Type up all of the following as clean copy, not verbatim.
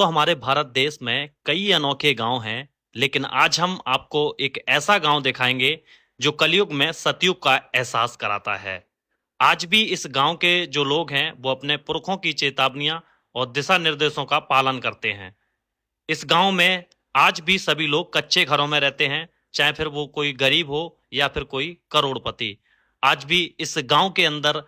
तो हमारे भारत देश में कई अनोखे गांव हैं, लेकिन आज हम आपको एक ऐसा गांव दिखाएंगे जो कलयुग में सतयुग का एहसास कराता है। आज भी इस गांव के जो लोग हैं, वो अपने पुरखों की चेतावनियां और दिशा निर्देशों का पालन करते हैं। इस गांव में आज भी सभी लोग कच्चे घरों में रहते हैं, चाहे फिर वो कोई गरीब हो या फिर कोई करोड़पति। आज भी इस गांव के अंदर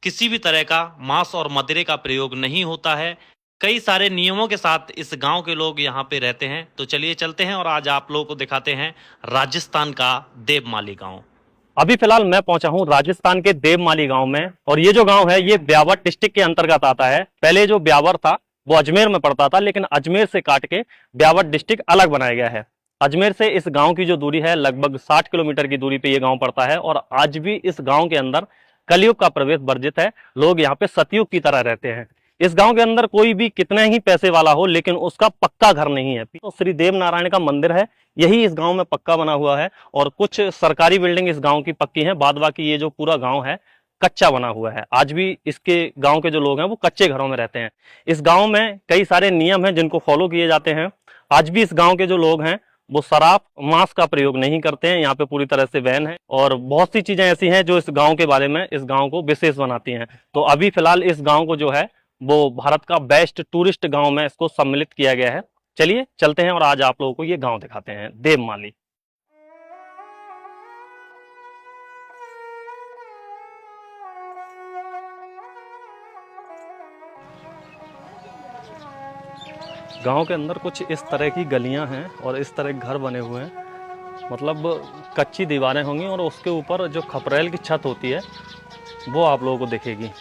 किसी भी तरह का मांस और मदिरे का प्रयोग नहीं होता है। कई सारे नियमों के साथ इस गांव के लोग यहाँ पे रहते हैं। तो चलिए चलते हैं और आज आप लोगों को दिखाते हैं राजस्थान का देवमाली गांव। अभी फिलहाल मैं पहुंचा हूं राजस्थान के देवमाली गांव में। और ये जो गांव है ये ब्यावर डिस्ट्रिक्ट के अंतर्गत आता है। पहले जो ब्यावर था वो अजमेर में पड़ता था, लेकिन अजमेर से काट के ब्यावर डिस्ट्रिक्ट अलग बनाया गया है। अजमेर से इस गांव की जो दूरी है लगभग 60 किलोमीटर की दूरी पे ये गांव पड़ता है। और आज भी इस गांव के अंदर कलयुग का प्रवेश वर्जित है। लोग यहाँ पे सतयुग की तरह रहते हैं। इस गांव के अंदर कोई भी कितना ही पैसे वाला हो, लेकिन उसका पक्का घर नहीं है। तो श्री देव नारायण का मंदिर है, यही इस गांव में पक्का बना हुआ है। और कुछ सरकारी बिल्डिंग इस गांव की पक्की है, बाद बाकी ये जो पूरा गांव है कच्चा बना हुआ है। आज भी इसके गांव के जो लोग हैं वो कच्चे घरों में रहते हैं। इस गांव में कई सारे नियम हैं जिनको फॉलो किए जाते हैं। आज भी इस गांव के जो लोग हैं वो शराब मांस का प्रयोग नहीं करते हैं। यहाँ पे पूरी तरह से बैन है। और बहुत सी चीजें ऐसी हैं जो इस गांव के बारे में इस गांव को विशेष बनाती हैं। तो अभी फिलहाल इस गांव को जो है वो भारत का बेस्ट टूरिस्ट गांव में इसको सम्मिलित किया गया है। चलिए चलते हैं और आज आप लोगों को ये गांव दिखाते हैं, देवमाली। गांव के अंदर कुछ इस तरह की गलियां हैं और इस तरह के घर बने हुए हैं। मतलब कच्ची दीवारें होंगी और उसके ऊपर जो खपरेल की छत होती है वो आप लोगों को दिखेगी।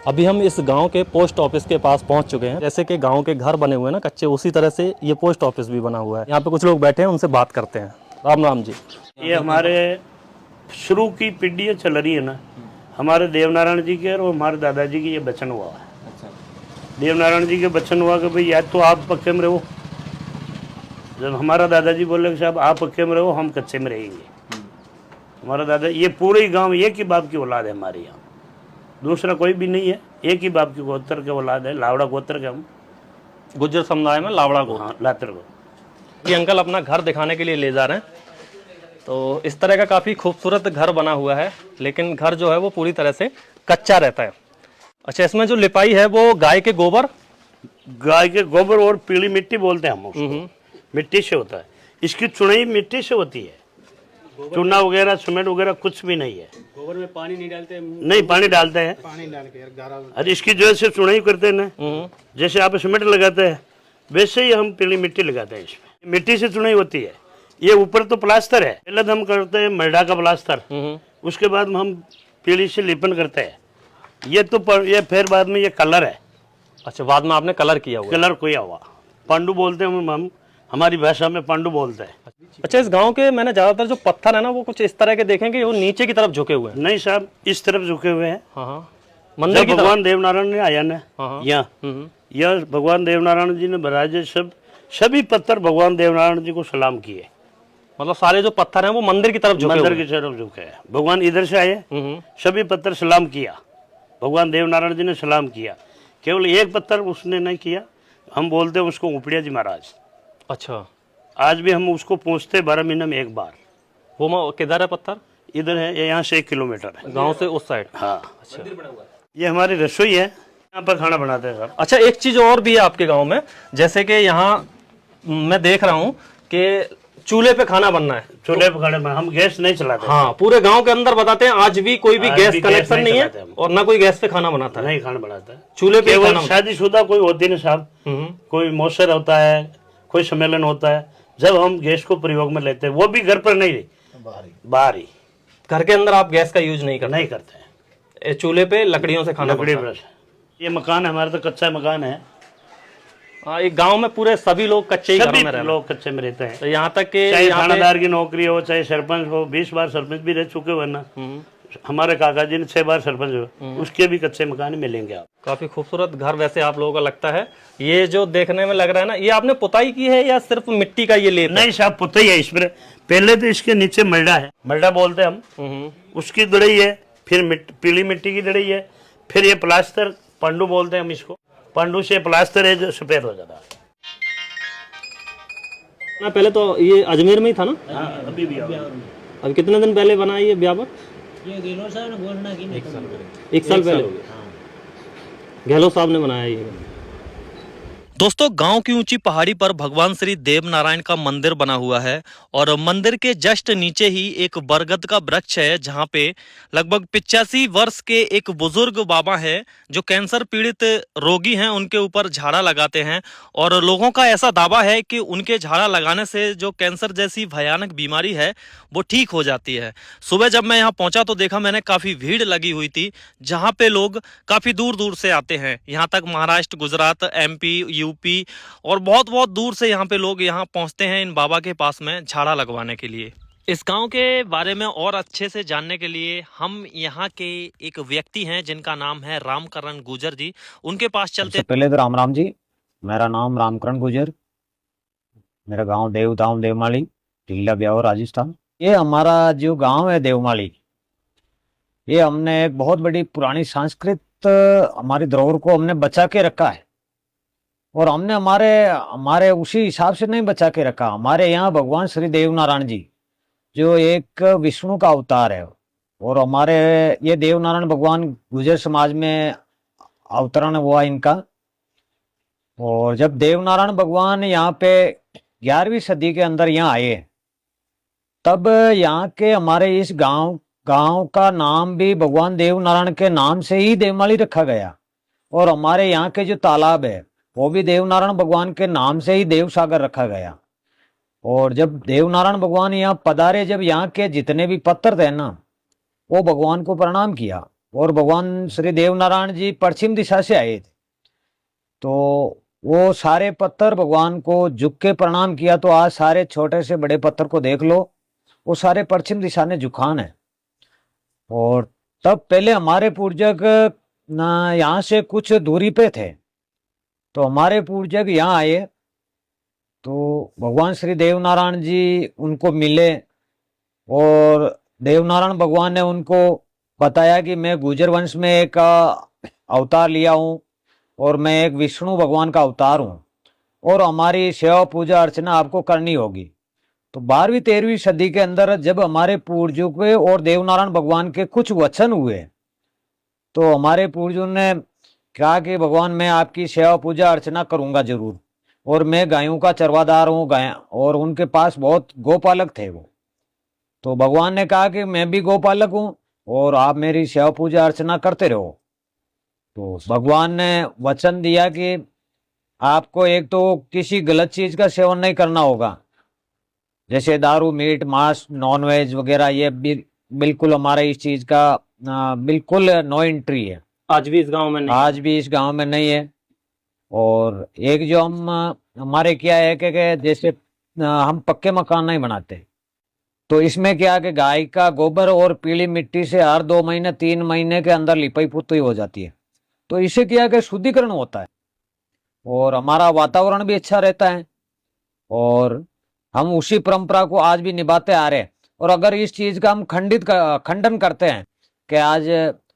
अभी हम इस गांव के पोस्ट ऑफिस के पास पहुंच चुके हैं। जैसे कि गांव के घर बने हुए हैं ना कच्चे, उसी तरह से ये पोस्ट ऑफिस भी बना हुआ है। यहाँ पे कुछ लोग बैठे हैं, उनसे बात करते हैं। राम राम जी। ये हमारे शुरू की पीढ़ी चल रही है ना, हमारे देवनारायण जी के और हमारे दादाजी की ये बचन हुआ है। देवनारायण जी के बचन हुआ कि भाई या तो आप पक्के में रहो। जब हमारा दादाजी बोले कि साहब आप पक्के में रहो, हम कच्चे में रहेंगे। हमारा दादा, ये पूरे गाँव एक ही बाप की औलाद है हमारे यहाँ, दूसरा कोई भी नहीं है। एक ही बाप की गोत्र के औलाद है, लावड़ा गोत्र के। हम गुज्जर समुदाय में लावड़ा को, हाँ, लातर को। ये अंकल अपना घर दिखाने के लिए ले जा रहे हैं। तो इस तरह का काफी खूबसूरत घर बना हुआ है, लेकिन घर जो है वो पूरी तरह से कच्चा रहता है। अच्छा, इसमें जो लिपाई है वो गाय के गोबर और पीली मिट्टी बोलते हैं हम उसको, मिट्टी से होता है। इसकी चुनाई मिट्टी से होती है। चूना वगैरह सीमेंट वगैरह कुछ भी नहीं है। गोबर में पानी नहीं डालते? नहीं, पानी डालते हैं। पानी डाल के यार अरे इसकी जो है चुनाई करते हैं ना, जैसे आप सीमेंट लगाते हैं वैसे ही हम पीली मिट्टी लगाते हैं। इसमें मिट्टी से चुनाई होती है। ये ऊपर तो प्लास्टर है, पहले तो हम करते हैं मरडा का प्लास्टर, उसके बाद हम पीली से लेपन करते हैं। ये तो ये फिर बाद में ये कलर है। अच्छा, बाद में आपने कलर किया हुआ? कलर किया हुआ, पांडु बोलते हैं हम, हमारी भाषा में पांडु बोलते हैं। अच्छा, इस गांव के मैंने ज्यादातर जो पत्थर है ना वो कुछ इस तरह के देखेंगे, वो नीचे की तरफ झुके हुए हैं। नहीं साहब, इस तरफ झुके हुए हैं। हाँ, मंदिर की भगवान देवनारायण ने आया ना यहाँ, यह भगवान देवनारायण जी ने बराजे सभी पत्थर भगवान देवनारायण जी को सलाम किए। मतलब सारे जो पत्थर हैं वो मंदिर की तरफ झुके, मंदिर की तरफ झुके हैं। भगवान इधर से आए, सभी पत्थर सलाम किया। भगवान देवनारायण जी ने सलाम किया। केवल एक पत्थर उसने नहीं किया, हम बोलते हैं उसको उपड़िया जी महाराज। अच्छा, आज भी हम उसको पूछते 12 महीने में एक बार। वो किधर है पत्थर? इधर है, यहाँ से 1 किलोमीटर है गांव से उस साइड। हाँ। अच्छा, ये हमारी रसोई है, यहाँ पर खाना बनाते हैं सर। अच्छा, एक चीज और भी है आपके गांव में, जैसे कि यहाँ मैं देख रहा हूँ कि चूल्हे पे खाना बनना है। चूल्हे पे खाना, हम गैस नहीं चलाते। हाँ, पूरे गांव के अंदर बताते हैं आज भी कोई भी गैस कनेक्शन नहीं है और ना कोई गैस पे खाना बनाता है। नहीं खाना बनाता है, चूल्हे पे केवल शादीशुदा कोई होती ना साहब, कोई मौसर होता है, कोई सम्मेलन होता है, जब हम गैस को प्रयोग में लेते हैं, वो भी घर पर नहीं, बाहर ही। घर के अंदर आप गैस का यूज नहीं करते हैं। चूल्हे पे लकड़ियों से खाना बनता है। ये मकान हमारा तो कच्चा मकान है। हाँ, एक गांव में पूरे सभी लोग कच्चे ही घरों में रहते हैं। लोग कच्चे में रहते हैं। तो यहाँ तक कि चाहे थानेदार की नौकरी हो, चाहे सरपंच हो, 20 बार सरपंच भी रह चुके हो ना, हमारे काका जी ने 6 बार सरपंच हुए, उसके भी कच्चे मकान मिलेंगे आप। काफी खूबसूरत घर वैसे आप लोगों का लगता है। ये जो देखने में लग रहा है ना, ये आपने पुताई की है या सिर्फ मिट्टी का ये लेप है? नहीं साहब, पुताई है इसमें। पहले तो इसके नीचे मलडा है, मलडा बोलते हैं हम, उसकी दड़ई है, फिर पीली मिट्टी की दड़ई है, फिर ये प्लास्टर पंडू बोलते हैं हम इसको, पंडू से प्लास्टर है जो सफेद हो जाता है ना। पहले तो ये अजमेर में ही था ना? हाँ, अभी भी अब कितने दिन पहले बना है ये ब्यावर? ये गहलोत साहब ने घोषणा की नहीं, 1 साल पहले गहलोत साहब ने बनाया ये। दोस्तों, गांव की ऊंची पहाड़ी पर भगवान श्री देव नारायण का मंदिर बना हुआ है और मंदिर के जस्ट नीचे ही एक बरगद का वृक्ष है, जहां पे लगभग 85 वर्ष के एक बुजुर्ग बाबा है जो कैंसर पीड़ित रोगी हैं, उनके ऊपर झाड़ा लगाते हैं और लोगों का ऐसा दावा है कि उनके झाड़ा लगाने से जो कैंसर जैसी भयानक बीमारी है वो ठीक हो जाती है। सुबह जब मैं यहाँ पहुंचा तो देखा मैंने काफी भीड़ लगी हुई थी, जहां पे लोग काफी दूर दूर से आते हैं। यहाँ तक महाराष्ट्र, गुजरात, MP, यूपी और बहुत बहुत दूर से यहाँ पे लोग यहाँ पहुँचते हैं इन बाबा के पास में झाड़ा लगवाने के लिए। इस गांव के बारे में और अच्छे से जानने के लिए हम यहाँ के एक व्यक्ति हैं जिनका नाम है रामकरण गुजर जी, उनके पास चलते। सबसे पहले तो राम राम जी, मेरा नाम रामकरण गुजर, मेरा गांव देवधाम देवमाली, जिला ब्यावर, राजस्थान। ये हमारा जो गांव है देवमाली, ये हमने एक बहुत बड़ी पुरानी संस्कृत हमारी धरोहर को हमने बचा के रखा है और हमने हमारे हमारे उसी हिसाब से नहीं बचा के रखा। हमारे यहाँ भगवान श्री देव नारायण जी जो एक विष्णु का अवतार है और हमारे ये देव नारायण भगवान गुजर समाज में अवतरण हुआ इनका। और जब देव नारायण भगवान यहाँ पे 11वीं सदी के अंदर यहाँ आए, तब यहाँ के हमारे इस गांव का नाम भी भगवान देव नारायण के नाम से ही देवमाली रखा गया और हमारे यहाँ के जो तालाब है वो भी देव नारायण भगवान के नाम से ही देव सागर रखा गया। और जब देव नारायण भगवान यहाँ पधारे, जब यहाँ के जितने भी पत्थर थे ना, वो भगवान को प्रणाम किया और भगवान श्री देव नारायण जी पश्चिम दिशा से आए थे, तो वो सारे पत्थर भगवान को झुक के प्रणाम किया। तो आज सारे छोटे से बड़े पत्थर को देख लो, वो सारे पश्चिम दिशा ने झुकान है। और तब पहले हमारे पूर्वज ना यहाँ से कुछ दूरी पे थे, तो हमारे पूर्वज यहाँ आए तो भगवान श्री देव नारायण जी उनको मिले और देव नारायण भगवान ने उनको बताया कि मैं गुजर वंश में एक अवतार लिया हूँ और मैं एक विष्णु भगवान का अवतार हूँ और हमारी सेवा पूजा अर्चना आपको करनी होगी। तो 12वीं 13वीं सदी के अंदर जब हमारे पूर्वजों के और देव नारायण भगवान के कुछ वचन हुए, तो हमारे पूर्वजों ने कहा कि भगवान मैं आपकी सेवा पूजा अर्चना करूंगा जरूर, और मैं गायों का चरवादार हूँ, गाय, और उनके पास बहुत गोपालक थे वो। तो भगवान ने कहा कि मैं भी गोपालक हूँ और आप मेरी सेवा पूजा अर्चना करते रहो। तो भगवान ने वचन दिया कि आपको एक तो किसी गलत चीज का सेवन नहीं करना होगा, जैसे दारू, मीट, मांस, नॉनवेज वगैरह, ये बिल्कुल हमारे इस चीज का बिल्कुल नो एंट्री है। आज भी इस गांव में नहीं, आज भी इस गांव में नहीं है। और एक जो हमारे क्या है कि जैसे हम पक्के मकान नहीं बनाते, तो इसमें क्या है कि गाय का गोबर और पीली मिट्टी से हर 2 महीने 3 महीने के अंदर लिपाई पुताई हो जाती है। तो इससे क्या है कि शुद्धिकरण होता है और हमारा वातावरण भी अच्छा रहता है और हम उसी परंपरा को आज भी निभाते आ रहे हैं। और अगर इस चीज का हम खंडन करते हैं कि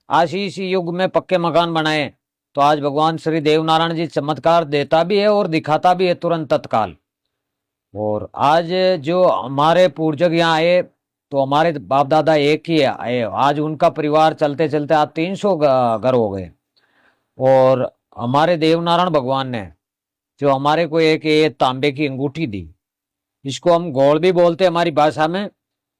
आज इसी युग में पक्के मकान बनाए, तो आज भगवान श्री देव नारायण जी चमत्कार देता भी है और दिखाता भी है तुरंत तत्काल। और आज जो हमारे पूर्वज यहाँ आए, तो हमारे बाप दादा एक ही आए, आज उनका परिवार चलते चलते आज 300 घर हो गए। और हमारे देव नारायण भगवान ने जो हमारे को एक ये तांबे की अंगूठी दी, इसको हम गोल भी बोलते हैं हमारी भाषा में,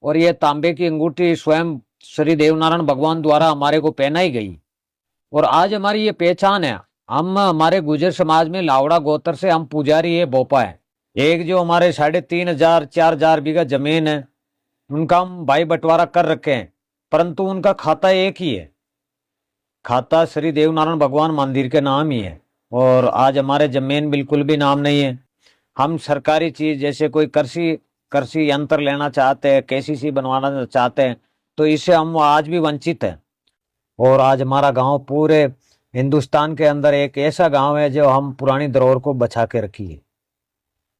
और ये तांबे की अंगूठी स्वयं श्री देव नारायण भगवान द्वारा हमारे को पहनाई गई। और आज हमारी ये पहचान है। हम हमारे गुजर समाज में लावड़ा गोत्र से हम पुजारी है बोपा है। एक जो हमारे 3,500 4,000 बीघा जमीन है, उनका हम भाई बंटवारा कर रखे हैं, परंतु उनका खाता एक ही है, खाता श्री देव नारायण भगवान मंदिर के नाम ही है। और आज हमारे जमीन बिल्कुल भी नाम नहीं है। हम सरकारी चीज जैसे कोई कृषि यंत्र लेना चाहते हैं, KCC बनवाना चाहते हैं, तो इससे हम आज भी वंचित हैं। और आज हमारा गांव पूरे हिंदुस्तान के अंदर एक ऐसा गांव है जो हम पुरानी धरोहर को बचा के रखी है।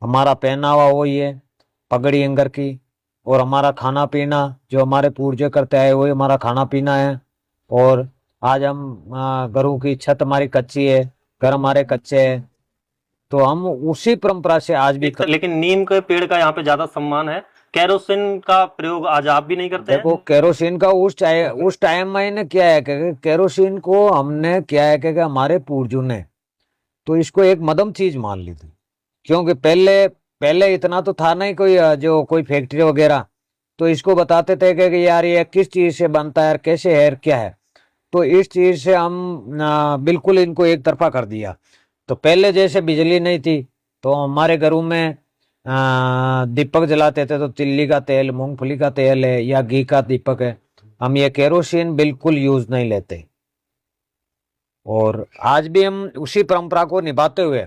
हमारा पहनावा वही है, पगड़ी अंगर की, और हमारा खाना पीना जो हमारे पूर्वज करते आए वही हमारा खाना पीना है। और आज हम घरों की छत हमारी कच्ची है, घर हमारे कच्चे है, तो हम उसी परंपरा से आज भी लेकिन नीम के पेड़ का यहाँ पे ज्यादा सम्मान है, केरोसिन का प्रयोग आज आप भी नहीं करते देखो केरोसिन का उस टाइम में क्या है कि केरोसिन को हमने क्या है कि हमारे पूर्वजों ने तो इसको एक मदम चीज मान ली थी, क्योंकि पहले इतना तो था नहीं कोई जो कोई फैक्ट्री वगैरह, तो इसको बताते थे कि यार ये किस चीज से बनता है, क्या है, तो इस चीज से हम बिल्कुल इनको एक तरफा कर दिया। तो पहले जैसे बिजली नहीं थी तो हमारे घरों में दीपक जलाते थे, तो तिल्ली का तेल, मूंगफली का तेल है या घी का दीपक है, हम ये केरोसिन बिल्कुल यूज नहीं लेते। और आज भी हम उसी परंपरा को निभाते हुए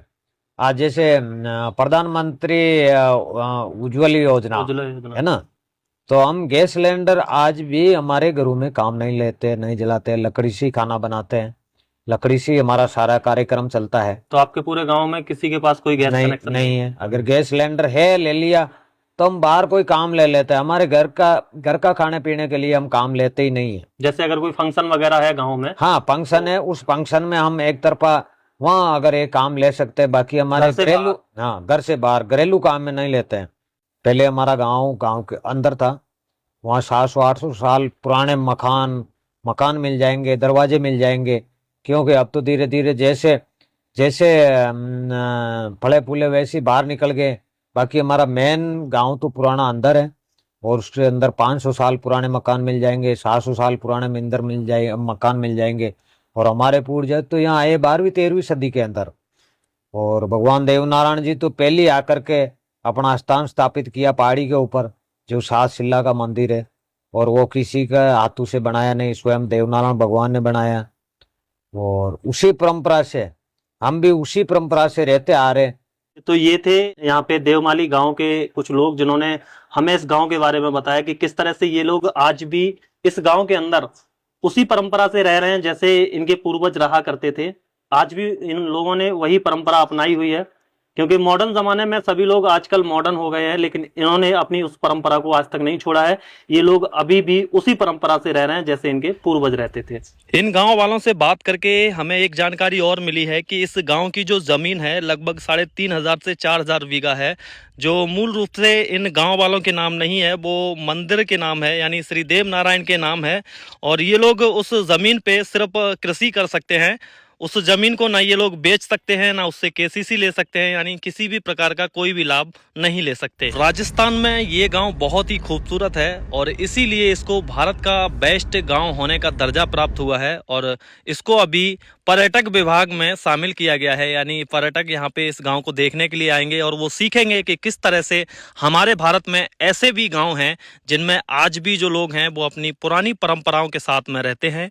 आज जैसे प्रधानमंत्री उज्ज्वल योजना है ना, तो हम गैस सिलेंडर आज भी हमारे घरों में काम नहीं लेते, नहीं जलाते, लकड़ी से खाना बनाते हैं, लकड़ी से हमारा सारा कार्यक्रम चलता है। तो आपके पूरे गांव में किसी के पास कोई गैस कनेक्शन नहीं है। अगर गैस सिलेंडर है ले लिया तो हम बाहर कोई काम ले लेते हैं, हमारे घर का खाने पीने के लिए हम काम लेते ही नहीं है। जैसे अगर कोई फंक्शन वगैरह है गाँव में, हाँ फंक्शन है, उस फंक्शन में हम एक तरफा वहाँ अगर ये काम ले सकते हैं, बाकी हमारे घरेलू, हाँ घर से बाहर घरेलू काम में नहीं लेते हैं। पहले हमारा गांव के अंदर था, वहाँ 700-800 साल पुराने मकान मिल जाएंगे, दरवाजे मिल जाएंगे, क्योंकि अब तो धीरे धीरे जैसे फले फूले वैसे बाहर निकल गए। बाकी हमारा मेन गांव तो पुराना अंदर है, और उसके अंदर 500 साल पुराने मकान मिल जाएंगे, 700 साल पुराने मकान मिल जाएंगे। और हमारे पूर्वज तो यहाँ आए 12वीं-13वीं सदी के अंदर, और भगवान देवनारायण जी तो पहले आकर के अपना स्थान स्थापित किया पहाड़ी के ऊपर, जो 7 शिला का मंदिर है, और वो किसी का हाथों से बनाया नहीं, स्वयं देवनारायण भगवान ने बनाया। और उसी परंपरा से हम भी उसी परंपरा से रहते आ रहे। तो ये थे यहाँ पे देवमाली गांव के कुछ लोग जिन्होंने हमें इस गांव के बारे में बताया कि किस तरह से ये लोग आज भी इस गांव के अंदर उसी परंपरा से रह रहे हैं जैसे इनके पूर्वज रहा करते थे। आज भी इन लोगों ने वही परंपरा अपनाई हुई है, क्योंकि मॉडर्न जमाने में सभी लोग आजकल मॉडर्न हो गए हैं, लेकिन इन्होंने अपनी उस परंपरा को आज तक नहीं छोड़ा है। ये लोग अभी भी उसी परंपरा से रह रहे हैं जैसे इनके पूर्वज रहते थे। इन गांव वालों से बात करके हमें एक जानकारी और मिली है कि इस गांव की जो जमीन है लगभग 3,500 से 4,000 बीघा है, जो मूल रूप से इन गांव वालों के नाम नहीं है, वो मंदिर के नाम है, यानी श्री देव नारायण के नाम है। और ये लोग उस जमीन पे सिर्फ कृषि कर सकते हैं, उस जमीन को ना ये लोग बेच सकते हैं, ना उससे केसीसी ले सकते हैं, यानी किसी भी प्रकार का कोई भी लाभ नहीं ले सकते। राजस्थान में ये गांव बहुत ही खूबसूरत है और इसीलिए इसको भारत का बेस्ट गांव होने का दर्जा प्राप्त हुआ है, और इसको अभी पर्यटक विभाग में शामिल किया गया है। यानी पर्यटक यहाँ पे इस गांव को देखने के लिए आएंगे और वो सीखेंगे कि किस तरह से हमारे भारत में ऐसे भी गाँव हैं जिनमें आज भी जो लोग हैं वो अपनी पुरानी परंपराओं के साथ में रहते हैं।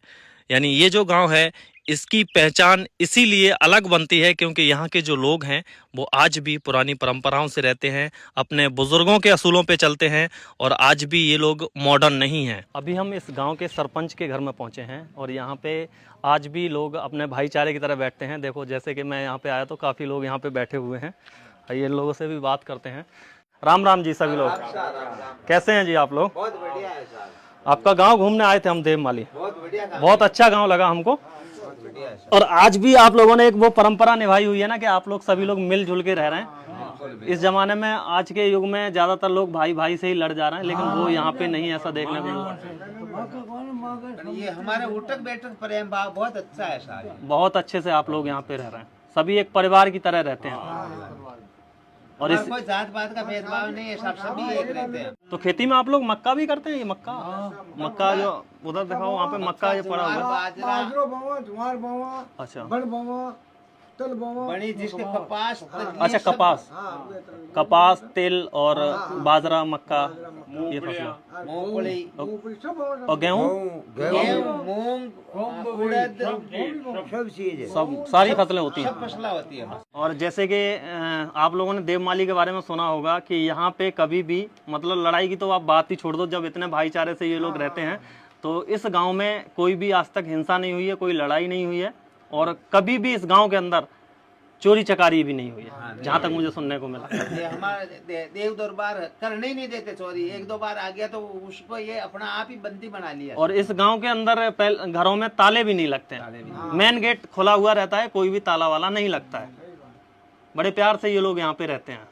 यानी ये जो गाँव है इसकी पहचान इसीलिए अलग बनती है क्योंकि यहाँ के जो लोग हैं वो आज भी पुरानी परंपराओं से रहते हैं, अपने बुजुर्गों के असूलों पे चलते हैं, और आज भी ये लोग मॉडर्न नहीं हैं। अभी हम इस गांव के सरपंच के घर में पहुंचे हैं और यहाँ पे आज भी लोग अपने भाईचारे की तरह बैठते हैं। देखो जैसे कि मैं यहाँ पे आया तो काफ़ी लोग यहाँ पे बैठे हुए हैं, ये लोगों से भी बात करते हैं। राम राम जी सभी लोग, कैसे हैं जी आप लोग? बहुत बढ़िया है सर। आपका गाँव घूमने आए थे हम देवमाली, बहुत बढ़िया, बहुत अच्छा गाँव लगा हमको। बढ़िया है सर। और आज भी आप लोगों ने एक वो परंपरा निभाई हुई है ना कि आप लोग सभी लोग मिलजुल के रह रहे हैं। इस जमाने में आज के युग में ज्यादातर लोग भाई भाई से ही लड़ जा रहे हैं, लेकिन वो यहाँ पे नहीं ऐसा देखने को मिला। ये हमारे उठक बैठक प्रेम भाव बहुत अच्छा है सर। बहुत अच्छे से आप लोग यहाँ पे रह रहे हैं, सभी एक परिवार की तरह रहते हैं। और इस कोई जात पात का भेदभाव नहीं है, सब सभी एक रहते हैं। तो खेती में आप लोग मक्का भी करते हैं? ये मक्का जो उधर दिखाओ वहाँ पे मक्का जो पड़ा हुआ है। बाजरा, ज्वार बावा, अच्छा, बड़ बावा, बड़ी जिसके कपास अच्छा, कपास, कपास, तिल और बाजरा, मक्का, ये फसलें, मूंगफली और गेहूँ, गेहूं, मूंग, उड़द, सब सारी फसलें होती हैं। सब फसलें होती है। और जैसे कि आप लोगों ने देवमाली के बारे में सुना होगा कि यहाँ पे कभी भी मतलब लड़ाई की तो आप बात ही छोड़ दो, जब इतने भाईचारे से ये लोग रहते हैं तो इस गांव में कोई भी आज तक हिंसा नहीं हुई है, कोई लड़ाई नहीं हुई है और कभी भी इस गांव के अंदर चोरी चकारी भी नहीं हुई है, जहाँ तक मुझे सुनने को मिला। ये हमारे देव दरबार करने ही नहीं देते चोरी, एक दो बार आ गया तो उसको ये अपना आप ही बंदी बना लिया। और इस गांव के अंदर घरों में ताले भी नहीं लगते हैं, मेन गेट खुला हुआ रहता है, कोई भी ताला वाला नहीं लगता है। बड़े प्यार से ये लोग यहाँ पे रहते हैं,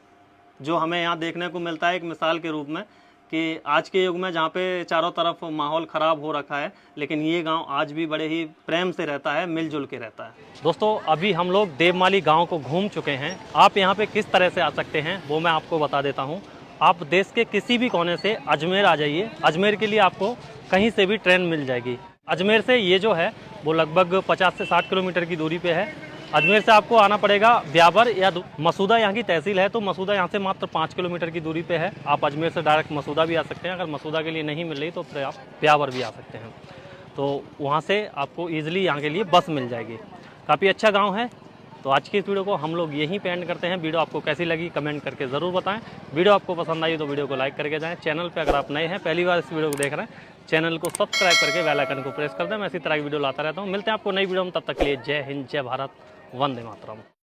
जो हमें यहाँ देखने को मिलता है एक मिसाल के रूप में कि आज के युग में जहाँ पे चारों तरफ माहौल ख़राब हो रखा है, लेकिन ये गांव आज भी बड़े ही प्रेम से रहता है, मिलजुल के रहता है। दोस्तों, अभी हम लोग देवमाली गांव को घूम चुके हैं। आप यहाँ पे किस तरह से आ सकते हैं वो मैं आपको बता देता हूँ। आप देश के किसी भी कोने से अजमेर आ जाइए, अजमेर के लिए आपको कहीं से भी ट्रेन मिल जाएगी। अजमेर से ये जो है वो लगभग 50 से 60 किलोमीटर की दूरी पे है। अजमेर से आपको आना पड़ेगा ब्यावर या मसूदा, यहाँ की तहसील है, तो मसूदा यहाँ से मात्र 5 किलोमीटर की दूरी पे है। आप अजमेर से डायरेक्ट मसूदा भी आ सकते हैं, अगर मसूदा के लिए नहीं मिल रही तो फिर आप ब्यावर भी आ सकते हैं। तो वहाँ से आपको ईजिली यहाँ के लिए बस मिल जाएगी। काफ़ी अच्छा गाँव है। तो आज की इस वीडियो को हम लोग यहीं पे एंड करते हैं। वीडियो आपको कैसी लगी कमेंट करके ज़रूर बताएं। वीडियो आपको पसंद आई तो वीडियो को लाइक करके जाएं। चैनल पे अगर आप नए हैं, पहली बार इस वीडियो को देख रहे हैं, चैनल को सब्सक्राइब करके बेल आइकन को प्रेस कर दें। मैं इसी तरह की वीडियो लाता रहता हूँ। मिलते हैं आपको नई वीडियो में, तब तक के लिए जय हिंद, जय भारत, वंदे मातरम।